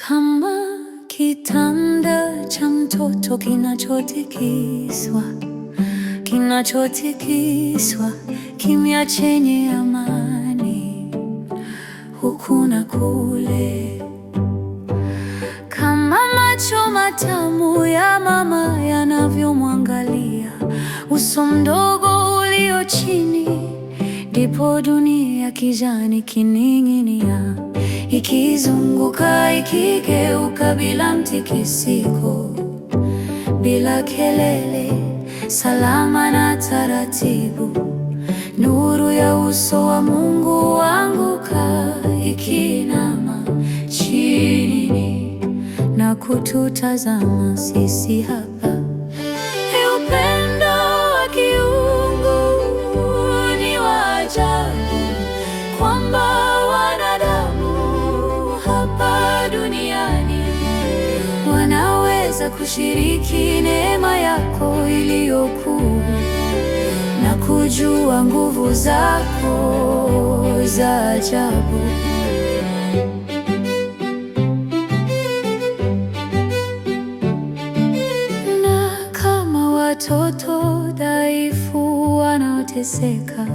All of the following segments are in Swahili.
Kama kitanda cha mtoto kinachotikiswa, kimya chenye amani huku na kule. Kama macho matamu ya mama yanavyomwangalia uso mdogo ulio chini, ndipo dunia kijani kining'inia, ikizunguka ikigeuka bila mtikisiko, bila kelele, salama na taratibu. Nuru ya uso wa Mungu huanguka ikiinama chini na kututazama sisi hapa. Upendo wa kiungu ni wa ajabu, kwamba wanadamu hapa duniani wanaweza kushiriki neema yako iliyokuu na kujua nguvu zako za ajabu. Na kama watoto dhaifu wanaoteseka,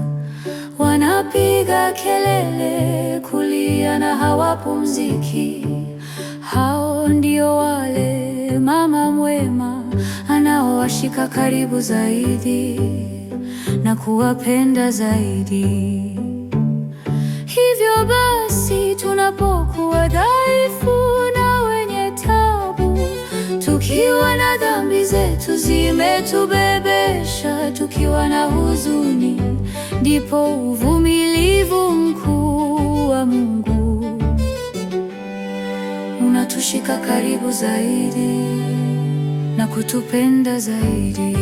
wanapiga kelele, kulia na hawapumziki, hao ndio wale mama mwema anaowashika karibu zaidi na kuwapenda zaidi. Hivyo basi, tunapokuwa dhaifu na wenye tabu, tukiwa na dhambi zetu zimetubebesha, tukiwa na huzuni, ndipo uvumilivu mkuu wa Mungu unatushika karibu zaidi na kutupenda zaidi.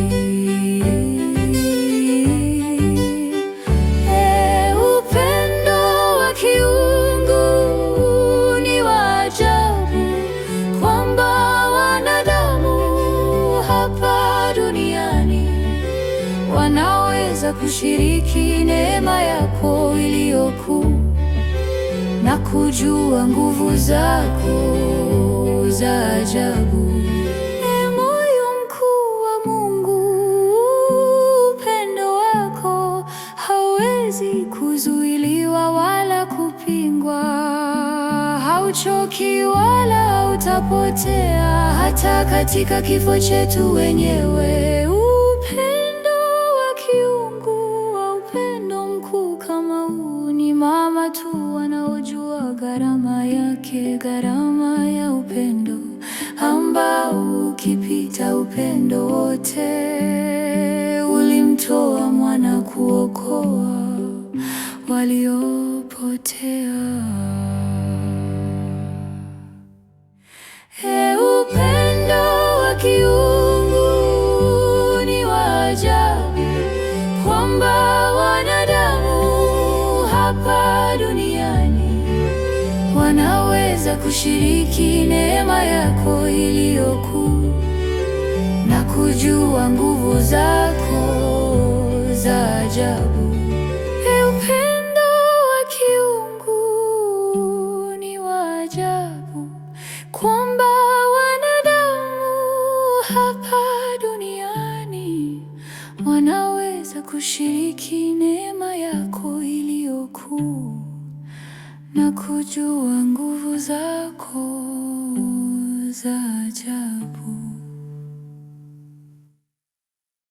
Upendo wa kiungu ni wa ajabu, kwamba wanadamu hapa duniani wanaweza kushiriki neema yako iliyokuu na kujua nguvu zako za ajabu. Moyo mkuu wa Mungu, upendo wako hauwezi kuzuiliwa wala kupingwa. Hauchoki wala hautapotea, hata katika kifo chetu wenyewe. Upendo wa kiungu, wa upendo mkuu kama huu, ni mama tu wanaojua gharama yake, gharama ya upendo ambao ukipita upendo wote. Ulimtoa mwana kuokoa waliopotea. Upendo wa kiungu ni wa ajabu, kwamba wanadamu hapa duniani wanaweza kushiriki neema yako iliyokuu na kujua nguvu zako za ajabu. Upendo wa kiungu ni wa ajabu, kwamba wanadamu hapa duniani wanaweza kushiriki neema yako iliyokuu na kujua nguvu zako za ajabu.